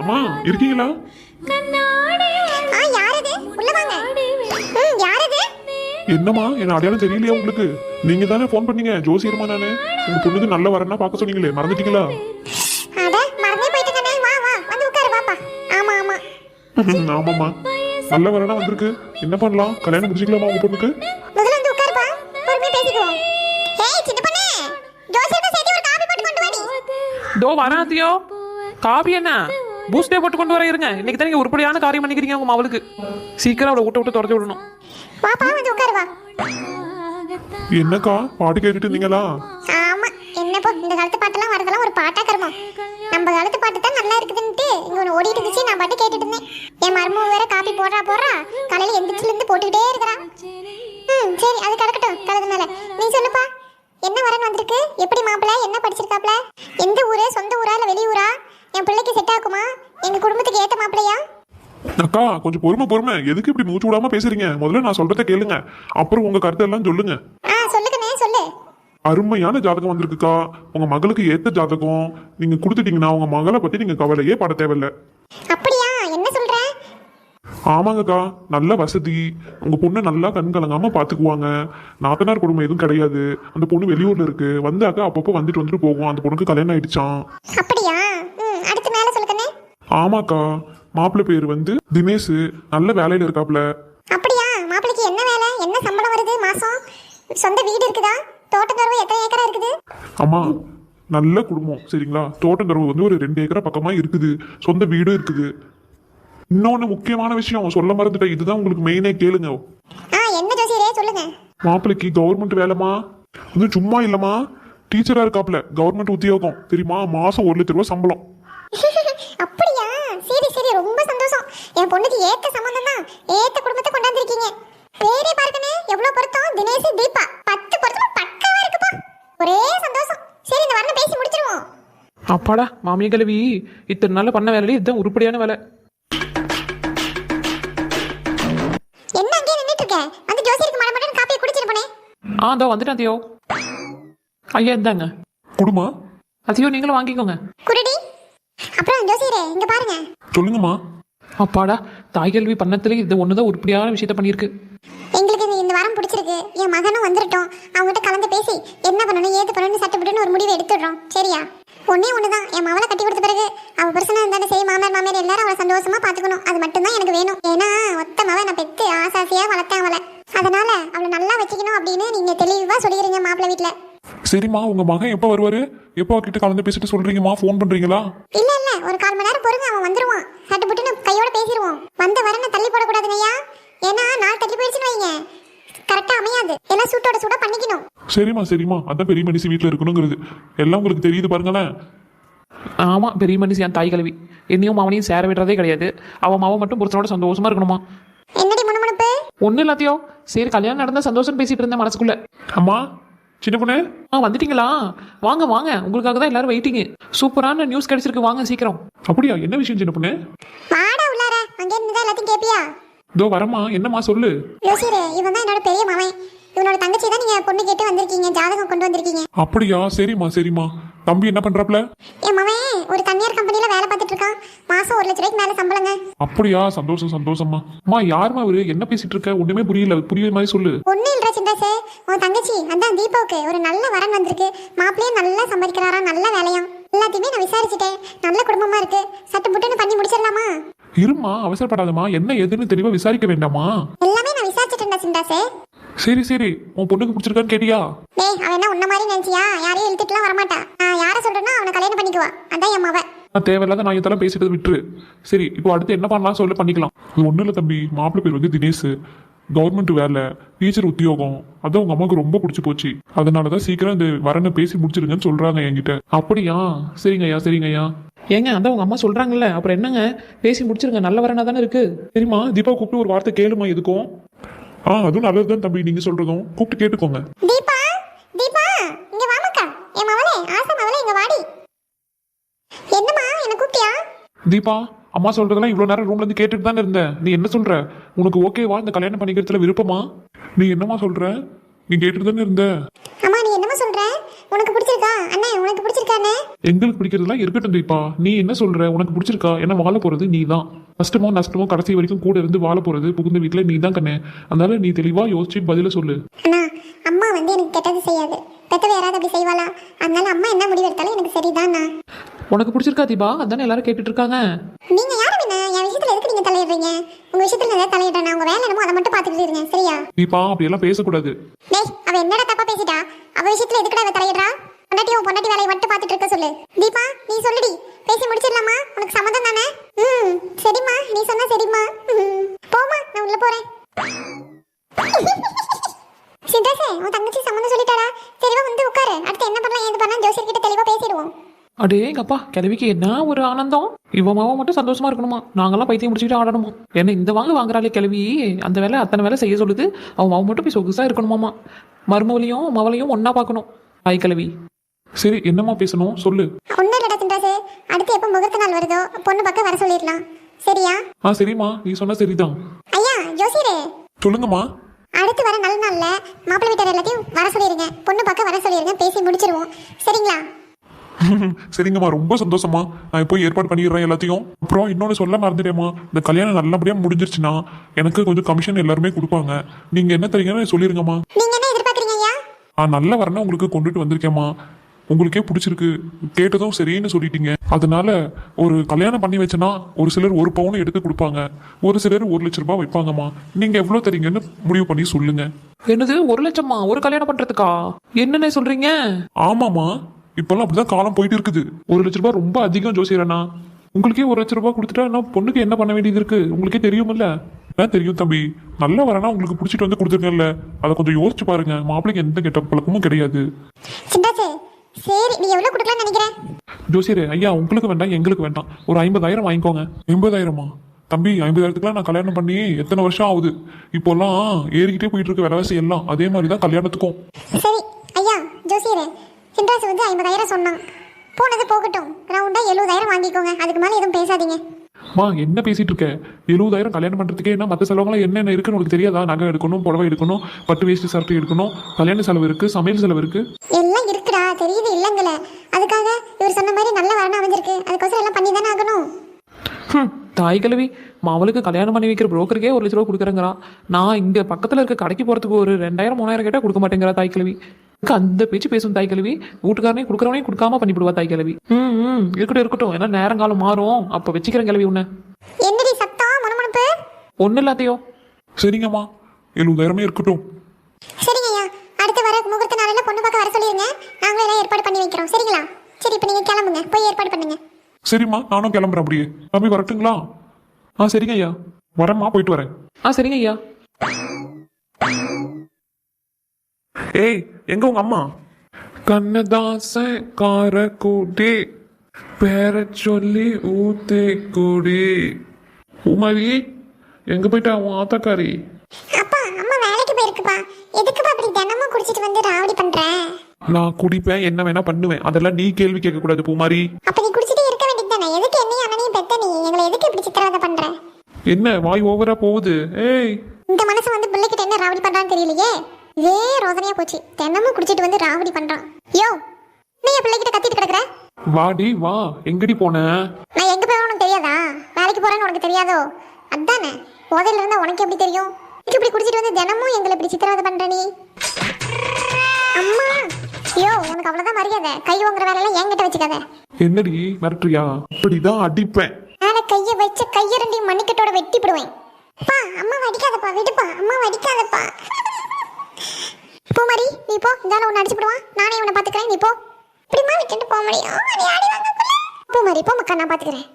அம்மா இருக்கீங்களா? யாரது? உள்ள வாங்க. யாரது? என்னம்மா என்ன அடையாளம் தெரியலையா உங்களுக்கு? நீங்க தானே ஃபோன் பண்ணீங்க, ஜோசியர்மா நானு. உங்க பொண்ணுக்கு நல்ல வரனா பார்க்க சொன்னீங்களே, மறந்துட்டீங்களா? அட மறந்தே போயிட்டேனே. வா வா வந்து உட்காரு பாப்பா. ஆமா ஆமா. ஆமாம்மா, நல்ல வரனா வந்திருக்கு. என்ன பண்ணலாம்? கல்யாணம் முடிச்சுக்கலாமா உங்க பொண்ணுக்கு? முதல்ல வந்து உட்காருப்பா, பொறுமையா பேசிக்குவோம். ஏய் சின்ன பொண்ணு, ஜோசியர்ட்ட சேர்த்து ஒரு காபி போட்டு கொண்டு வாடி. தோ வராதியோ. காபி என்ன பூஸ்டே போட்டு கொண்டு வர இருங்க. இன்னைக்கு தான் நீங்க உருப்படியான காரியம் பண்ணிக்கிறீங்க உங்க மவளுக்கு. சீக்கிரம் அவளை விட்டு விட்டு துரத்தி விடணும். வாப்பா வந்து உட்காரு வா. என்னக்கா பாட்டு கேட்டுட்டு இருந்தீங்களா? ஆமா, என்னப்போ இந்த காலத்து பாட்டெல்லாம் வரதெல்லாம் ஒரு பாட்டா கருமம். நம்ம காலத்து பாட்டு தான் நல்லா இருக்குதுன்ட்டு இங்க ஒன்று ஓடிட்டு இருந்துச்சு. நான் பாட்டு கேட்டுட்டு இருந்தேன். என் மருமக வேற காப்பி போடுறா காலையில எந்திரிச்சுல இருந்து போட்டுக்கிட்டே இருக்கிறா. சரி அது கிடக்கட்டும் கலது மேல. நீ சொல்லுப்பா, என்ன வரன் வந்திருக்கு? எப்படி மாப்பிள்ள? என்ன படிச்சிருக்காப்ல? எந்த ஊரு? சொந்த ஊரா இல்ல வெளியூரா? என் பிள்ளைக்கு செட் ஆகுமா? எங்க குடும்பத்துக்கு ஏத்த மாப்பிள்ளையா? அக்கா கொஞ்சம் பொறுமை. எதுக்கு இப்படி மூச்சு விடாம பேசுறீங்க? முதல்ல நான் சொல்றத கேளுங்க, அப்புறம் உங்க கருத்தெல்லாம் சொல்லுங்க. சொல்லுங்கண்ணே சொல்லு. அருமையான ஜாதகம் வந்திருக்குக்கா. உங்க மகளுக்கு ஏத்த ஜாதகம். நீங்க கொடுத்துட்டீங்கன்னா உங்க மகளை பத்தி நீங்க கவலையே பட தேவையில்ல. அப்படியா? என்ன சொல்ற? ஆமாங்கக்கா, நல்ல வசதி. உங்க பொண்ணு நல்லா கண் கலங்காம பாத்துக்குவாங்க. நாத்தனார் குடும்பம் எதுவும் கிடையாது. அந்த பொண்ணு வெளியூர்ல இருக்கு. வந்தாக்கா அப்பப்போ வந்துட்டு போகும். அந்த பொண்ணுக்கு கல்யாணம் ஆயிடுச்சான். அப்படியா? அடுத்து மேல சொல்லுங்கண்ணே. ஆமாக்கா, மாப்பிள்ளை பேர் வந்து தினேஷ். நல்ல வேலையில இருக்காப்ல. அப்படியா? மாப்பிளைக்கு என்ன வேலை? என்ன சம்பளம் வருது மாசம்? சொந்த வீடு இருக்குதா? தோட்டக்கறவை எத்தனை ஏக்கரா இருக்குது? அம்மா, நல்ல குடும்பம் சரிங்களா. தோட்டக்கறவை வந்து ஒரு 2 ஏக்கரா பக்கமா இருக்குது. சொந்த வீடும் இருக்குது. இன்னொன்னு முக்கியமான விஷயம் சொல்ல மறந்துட்டேன், இதுதான் உங்களுக்கு மெயினே, கேளுங்க. என்ன ஜோசியரே சொல்லுங்க. மாப்பிள்ளைக்கு கவர்மெண்ட் வேலைமா. அது சும்மா இல்லம்மா, டீச்சரா இருக்காப்ல. கவர்மெண்ட் உத்தியோகம் தெரியுமா. மாசம் 1 லட்ச ரூபாய் சம்பளம். அப்படியா? சரி சரி, ரொம்ப சந்தோஷம். என் பொண்ணுக்கு ஏத்த சம்பந்தம் தான். ஏத்த குடும்பத்தை கொண்டாந்துருக்கீங்க. பேரே பாருங்கனே, எவ்வளவு பொருத்தம். தினேஷ் தீபா 10 பொருத்தம் பக்காவா இருக்குப்பா. ஒரே சந்தோஷம். சரி இந்த வரணும் பேசி முடிச்சிருவோம். அப்பாடா மாமிய கழுவி இத்தனை நாள் பண்ண வேலையில இதுதான் உருப்படியான வேலை. என்ன அங்கே நின்னுட்டு இருக்க? வந்து ஜோசியருக்கு மடமடன்னு காப்பியை குடிச்சிட்டு போனே. அதோ வந்துட்டேன் அதியோ. ஐயா இருந்தாங்க குடுமா. அதியோ நீங்களும் வாங்கிக்கோங்க. குருடி. அப்புறம் ஜோசியரே இங்க பாருங்க. சொல்லுங்கம்மா. அப்பாடா, தாய் கல்வி பண்ணத்துல இது ஒண்ணுதான் உருப்படியான விஷயத்த பண்ணியிருக்கு. எங்களுக்கு இந்த வாரம் பிடிச்சிருக்கு. என் மகனும் வந்துட்டோம். அவங்ககிட்ட கலந்து பேசி என்ன பண்ணணும் ஏது பண்ணணும்னு சட்டப்பட்டுன்னு ஒரு முடிவு எடுத்துடுறோம். சரியா? ஒன்னே ஒண்ணுதான், என் மகளை கட்டி கொடுத்த பிறகு அவ புருஷனா இருந்தாலும் சரி, மாமியார் எல்லாரும் அவளை சந்தோஷமா பாத்துக்கணும். அது மட்டும்தான் எனக்கு வேணும். ஏன்னா ஒத்த மவ நான் பெத்து ஆசாசியா வளர்த்தேன் அவளை. அதனால அவளை நல்லா வச்சுக்கணும் அப்படின்னு நீங்க தெளிவா சொல்லிடுறீங்க மாப்பிள்ளை வீட்டுல. சரிம்மா, உங்க மகன் எப்ப வருவாரு? எப்போ கிட்ட கலந்து பேசிட்டு சொல்றீங்கம்மா? ஃபோன் பண்றீங்களா? இல்ல ஒரு 1/4 மணி நேரம் பொறுங்க, அவன் வந்துருவான். சட்டப்பட்டுன்னு கையோட பேசிடுவோம். வந்த வரனை தள்ளி போடக்கூடாதுங்க ஐயா. ஏன்னா நாள் தள்ளி போயிடுச்சுன்னு வைங்க, கரெக்டா அமையாது. எல்லாம் சூட்டோட சூட பண்ணிக்கணும். சரிம்மா, அதான் பெரிய மனுஷி வீட்டுல இருக்கணுங்கிறது எல்லாம் உங்களுக்கு தெரியுது பாருங்களேன். ஆமா, பெரிய மனுஷன் தாய் கல்வி. என்னையும் அவனையும் சேர விடுறதே கிடையாது. அவன் மாவன் மட்டும் புருஷனோட சந்தோஷமா இருக்கணுமா. என்னடி முணுமுணுப்பு? ஒன்னும் இல்லாத்தையோ. சரி கல்யாணம் நடந்தா சந்தோஷம் பேசிட்டு இருந்தேன் மனசுக்குள்ள. அம்மா, சின்ன பொண்ணு வந்துட்டீங்களா? வாங்க வாங்க, உங்களுக்காக தான் எல்லாரும் வெயிட்டிங். சூப்பரான நியூஸ் கிடைச்சிருக்கு, வாங்க சீக்கிரம். அப்படியா? என்ன விஷயம் சின்ன பொண்ணு? வாடா உள்ளார. அங்கே இருந்து எல்லாத்தையும் கேப்பியா? இதோ வரமா. என்னம்மா சொல்லு. யோசிரே, இவன் தான் என்னோட பெரிய மவன். இவனோட தங்கச்சி தான் நீங்க பொண்ணு கேட்டு வந்திருக்கீங்க, ஜாதகம் கொண்டு வந்திருக்கீங்க. அப்படியா? சரிம்மா. தம்பி என்ன பண்றாப்ல? என் மவன் ஒரு தனியார் கம்பெனில வேலை பார்த்துட்டு இருக்கான். மாசம் 1 லட்ச ரூபாய்க்கு மேல சம்பளங்க. அப்படியா? சந்தோஷம்மா. அம்மா யாருமா அவரு? என்ன பேசிட்டு இருக்க? ஒண்ணுமே புரியுற மாதிரி சொல்லு. ஒண்ணு இல்ல சிந்தாசே, உன் தங்கச்சி அதான் தீபாவுக்கு ஒரு நல்ல வரன் வந்திருக்கு. மாப்பிள்ளையே நல்லா சம்பாதிக்கிறாரா, நல்ல வேலையாம். எல்லாத்தையுமே நான் விசாரிச்சுட்டேன். நல்ல குடும்பமா இருக்கு. சட்டு புட்டுன்னு பண்ணி முடிச்சிடலாமா? இருமா, அவசரப்படாதமா. என்ன ஏதுன்னு தெளிவா விசாரிக்க வேண்டாமா? எல்லாமே நான் விசாரிச்சுட்டேன்டா சிந்தாசே. சரி, உன் பொண்ணுக்கு பிடிச்சிருக்கான்னு கேட்டியா? டேய், அவன் என்ன உன்ன மாதிரி நினைச்சியா? யாரையும் இழுத்துட்டுலாம் வரமாட்டா. நான் யாரை சொல்றேன்னா அவனை கல்யாணம் பண்ணிக்குவா. அதான் என் மவ. தேவையில்லாத நான் இதெல்லாம் பேசிட்டு விட்டுரு. சரி, இப்போ அடுத்து என்ன பண்ணலாம் சொல்லு, பண்ணிக்கலாம். இது ஒன்றும் இல்லை தம்பி, மாப்பிள்ளை பேர் வந்து தினேஷ். கவர்மெண்ட் வேலை, டீச்சர் உத்தியோகம். அதான் உங்க அம்மாவுக்கு ரொம்ப பிடிச்சி போச்சு. அதனாலதான் சீக்கிரம் இந்த வரனை பேசி முடிச்சிருங்கன்னு சொல்றாங்க என்கிட்ட. அப்படியா? சரிங்கய்யா. ஏங்க அதான் உங்க அம்மா சொல்றாங்கல்ல, அப்புறம் என்னங்க பேசி முடிச்சிருங்க. நல்ல வரனா தானே இருக்கு. சரிம்மா, தீபா கூப்பிட்டு ஒரு வார்த்தை கேளுமா எதுக்கும். அதுவும் நல்லதுதான் தம்பி, நீங்க சொல்றதும் கூப்பிட்டு கேட்டுக்கோங்க. தீபா இங்க வாமக்கா. என் மவளே, ஆசை மவளே, இங்க வாடி. என்னம்மா, என்ன கூப்பிட்டியா? தீபா, அம்மா சொல்றதெல்லாம் இவ்வளவு நேரம் ரூம்ல இருந்து கேட்டுட்டு தானே இருந்தேன். நீ என்ன சொல்ற? உனக்கு ஓகேவா இந்த கல்யாணம் பண்ணிக்கிறதுல விருப்பமா? நீ என்னமா சொல்ற? நீ கேட்டுட்டு தானே இருந்த. அம்மா நீ என்னம்மா சொல்ற? உனக்கு பிடிச்சிருக்கா? அண்ணே உனக்கு பிடிச்சிருக்கானே? எங்களுக்கு பிடிக்கிறதுலாம் இருக்கட்டும் தீபா. நீ என்ன சொல்ற? உனக்கு பிடிச்சிருக்கா? ஏன்னா வாழ போறது நீ தான். கஷ்டமோ நஷ்டமோ கடைசி வரைக்கும் கூட இருந்து வாழ போறது புகுந்த வீட்டுல நீ தான் கண்ணே. அதனால நீ தெளிவா யோசிச்சு பதில சொல்லு. அண்ணா அம்மா வந்து எனக்கு கெட்டது செய்யாது, பெத்தவ யாராவது அப்படி செய்வாளா? அதனால அம்மா என்ன முடிவு எடுத்தாலும் எனக்கு சரிதான்ண்ணா. உனக்கு பிடிச்சிருக்கா தீபா? அதானே எல்லாரும் கேட்டுட்டு இருக்காங்க. நீங்க யாரும் என்ன என் விஷயத்துல எதுக்கு நீங்க தலையிடுறீங்க? உங்க விஷயத்துல நான் தலையிடுறேன், உங்க வேலை என்னமோ அதை மட்டும் பாத்துக்கிட்டு இருங்க சரியா? தீபா அப்படியெல்லாம் பேசக்கூடாது. டேய் அவ என்னடா தப்பா பேசிட்டா? அவ விஷயத்துல எதுக்குடா அவ தலையிடுறா? பொண்டாட்டி வேலையை மட்டும் பாத்துட்டு இருக்க சொல்லு. தீபா நீ சொல்லுடி, பேசி முடிச்சிடலாமா? உனக்கு சம்மதம் தானே? சரிம்மா, நீ சொன்னா சரிம்மா. போமா, நான் உள்ள போறேன். சிந்தாசே உன் தங்கச்சி சம்மதம் சொல்லிட்டாடா. சரிவா வந்து உட்காரு. அடுத்து என்ன பண்ணலாம் ஏது பண்ணலாம் ஜோசியர் கிட்ட தெளிவா பேசிடுவோம். அடே எங்கப்பா, கிழவிக்கு என்ன ஒரு ஆனந்தம். இவமாவும் மட்டும் சந்தோஷமா இருக்கணுமா, நாங்கெல்லாம் பைத்தியம் முடிச்சுட்டு ஆடணுமா? என்ன இந்த வாங்குறாளே கிழவி, அந்த வேலை அத்தனை வேலை செய்ய சொல்லுது. அவன் மாவு மட்டும் போய் சொகுசா இருக்கணுமாமா. மருமவளையும் மவளையும் ஒன்னா பார்க்கணும். ஆய் கிழவி. சரி என்னம்மா பேசணும் சொல்லு. ஒன்னும் இல்லடா சிந்தாசே, அடுத்து எப்போ முகூர்த்த நாள் வருதோ பொண்ணு பக்கம் வர சொல்லிடலாம் சரியா? சரிம்மா, நீ சொன்னா சரிதான். ஐயா ஜோசியரே சொல்லுங்கம்மா. அடுத்து வர நல்ல நாள்ல மாப்பிள்ளை வீட்டார் எல்லாத்தையும் வர சொல்லிருங்க, பொண்ணு பக்கம் வர சொல்லிருங்க, பேசி முடிச்சிருவோம் சரிங்களா? சரிங்கம்மா, ரொம்ப சந்தோஷமா. நான் போய் ஏற்பாடு பண்ணிடுறேன் எல்லாத்தையும். அப்புறம் இன்னொன்று சொல்ல மறந்துட்டேம்மா, இந்த கல்யாணம் நல்லபடியாக முடிஞ்சிருச்சுன்னா எனக்கு கொஞ்சம் கமிஷன் எல்லாருமே கொடுப்பாங்க. நீங்க என்ன தரீங்கன்னு சொல்லிருங்கம்மா. நீங்க என்ன எதிர்பார்க்கறீங்க ஐயா? நல்ல வரணும் உங்களுக்கு கொண்டுட்டு வந்திருக்கேம்மா. உங்களுக்கே பிடிச்சிருக்கு, கேட்டதும் சரின்னு சொல்லிட்டீங்க. அதனால ஒரு கல்யாணம் பண்ணி வச்சேன்னா ஒரு சிலர் 1 பவுன் எடுத்து கொடுப்பாங்க, ஒரு சிலர் 1 லட்ச ரூபாய் வைப்பாங்கம்மா. நீங்க எவ்வளோ தரீங்கன்னு முடிவு பண்ணி சொல்லுங்க. என்னது 1 லட்சமா ஒரு கல்யாணம் பண்றதுக்கா? என்னென்ன சொல்றீங்க? ஆமாம்மா, இப்பெல்லாம் அப்படிதான் காலம் போயிட்டு இருக்குது. 1 லட்ச ரூபாய் ரொம்ப அதிகம் ஜோசியரண்ணா. உங்களுக்கே 1 லட்ச ரூபாய் கொடுத்துட்டா நான் பொண்ணுக்கு என்ன பண்ண வேண்டியது இருக்கு உங்களுக்கே தெரியுமில்ல? தெரியும் தம்பி, நல்ல வரனா உங்களுக்கு பிடிச்சிட்டு வந்து கொடுத்துருக்கேன்ல, அதை கொஞ்சம் யோசிச்சு பாருங்க. மாப்பிள்ளைக்கு எந்த கெட்ட பழக்கமும் கிடையாது. சிந்தாசே சரி, நீ எவ்வளவு கொடுக்கலாம்னு நினைக்கிறேன்? ஜோசியரே ஐயா, உங்களுக்கு வேண்டாம் எங்களுக்கு வேண்டாம், ஒரு 50,000 வாங்கிக்கோங்க. 80,000மா? தம்பி 50,000த்துக்குலாம் நான் கல்யாணம் பண்ணி எத்தனை வருஷம் ஆகுது? இப்போல்லாம் ஏறிக்கிட்டே போயிட்டு இருக்க விலைவாசி எல்லாம். அதே மாதிரி தான் கல்யாணத்துக்கும். சரி ஐயா ஜோசியரே, சிந்தாசு வந்து 50,000 சொன்னான். போனது போகட்டும், ரவுண்டா 70,000 வாங்கிக்கோங்க. அதுக்கு மேல எதுவும் பேசாதீங்க. என்ன பேசிட்டு இருக்க? 70,000 கல்யாணம் பண்றதுக்கே என்ன மற்ற செலவுலாம் என்னென்ன இருக்குன்னு உனக்கு தெரியாதா? நகை எடுக்கணும், புடவை எடுக்கணும், பட்டு வேஷ்டி சர்ட்டு எடுக்கணும், கல்யாண செலவு இருக்கு, சமையல் செலவு இருக்கு, எல்லாம் இருக்குடா தெரியுது இல்லங்களே. அதுக்காக இவர் சொன்ன மாதிரி நல்ல வரணும் அமைஞ்சிருக்கு, அதுக்கோசரம் எல்லாம் பண்ணி தானே ஆகணும். தாய் கிழவி, மாவளுக்கு கல்யாணம் பண்ணி வைக்கிற புரோக்கருக்கே 1 லட்ச ரூபா கொடுக்குறேங்கிறா. நான் இங்க பக்கத்துல இருக்க கடைக்கு போறதுக்கு ஒரு 2,000 3,000 கேட்டா கொடுக்க மாட்டேங்கிறா தாய் கிழவி. அந்த பேச்சு பேசும் தாய் கிழவி. வீட்டுக்காரனையும் கொடுக்குறவனையும் கொடுக்காம பண்ணிவிடுவா தாய் கிழவி. இருக்கட்டும் இருக்கட்டும், ஏன்னா நேரங்காலம் மாறும், அப்ப வச்சுக்கிறேன் கிழவி உன்ன. என்னடி சத்தம் முணுமுணுப்பு? ஒன்னும் இல்லாதையோ. சரிங்கம்மா, 70,000 இருக்கட்டும். சரிங்க ஐயா, அடுத்து வர முகூர்த்த நாளையில பொண்ணு பார்க்க வர சொல்லிருங்க, நாங்களும் எல்லாம் ஏற்பாடு பண்ணி வைக்கிறோம் சரிங்களா? சரி இப்ப நீங்க கிளம்புங்க, போய் ஏற்பாடு பண்ணுங்க. சரிம்மா, நானும் கிளம்புறேன். அப்படியே தம்பி வரட்டுங்களா? சரிங்க ஐயா, வரேம்மா, போயிட்டு வரேன். சரிங்க ஐயா. ஏய், எங்க உங்க அம்மா? கண்ணதாச காரக்கூடி பேர சொல்லி ஊத்தே கூடி. உமாரி எங்க போயிட்டா உன் ஆத்தாக்காரி? அப்பா அம்மா வேலைக்கு போயிருக்குப்பா. எதுக்குப்பா அப்படி தினமும் குடிச்சிட்டு வந்து ராவடி பண்ற? நான் குடிப்பேன், என்ன வேணா பண்ணுவேன், அதெல்லாம் நீ கேள்வி கேட்க கூடாது பூமாரி. அப்ப நீ குடிச்சிட்டே இருக்க வேண்டியது தானே? எதுக்கு என்னையும் அண்ணனையும் பெத்த நீ எங்களை எதுக்கு இப்படி சித்திரவதை பண்ற? என்ன வாய் ஓவரா போகுது? ஏய், இந்த மனசு வந்து பிள்ளைகிட்ட என்ன ராவடி பண்றான்னு தெரியலையே. இதே ரோதனையா போச்சு, தினமும் குடிச்சிட்டு வந்து ராவடி பண்றான். யோ நீ என் பிள்ளைகிட்ட கத்திட்டு கிடக்குற? வாடி வா. எங்கடி போன? நான் எங்க போறேன்னு உனக்கு தெரியாதா? வேலைக்கு போறேன்னு உனக்கு தெரியாதோ? அதானே, போதையில இருந்தா உனக்கு எப்படி தெரியும்? இப்படி குடிச்சிட்டு வந்து தினமும் எங்களை இப்படி சித்திரவதை பண்ற நீ. அம்மா யோ, உனக்கு அவ்வளவுதான் மரியாதை. கை வாங்குற வேலையெல்லாம் என்கிட்ட வச்சுக்காத. என்னடி மிரட்டுறியா? இப்படிதான் அடிப்பேன். மேல கைய வச்சு கைய ரெண்டையும் மண்ணிக்கட்டோட வெட்டி போடுவேன். பா அம்மா வடிக்காதப்பா, விடுப்பா அம்மா வடிக்காதப்பா. பூமாரி நீ போ, இந்தால உன்னை அடிச்சு விடுவான், நானே உன்னை பாத்துக்கிறேன், நீ போ. இப்படிமா விட்டுட்டு போக முடியும்? பூமாரி போ மக்கா, நான் பாத்துக்கிறேன்.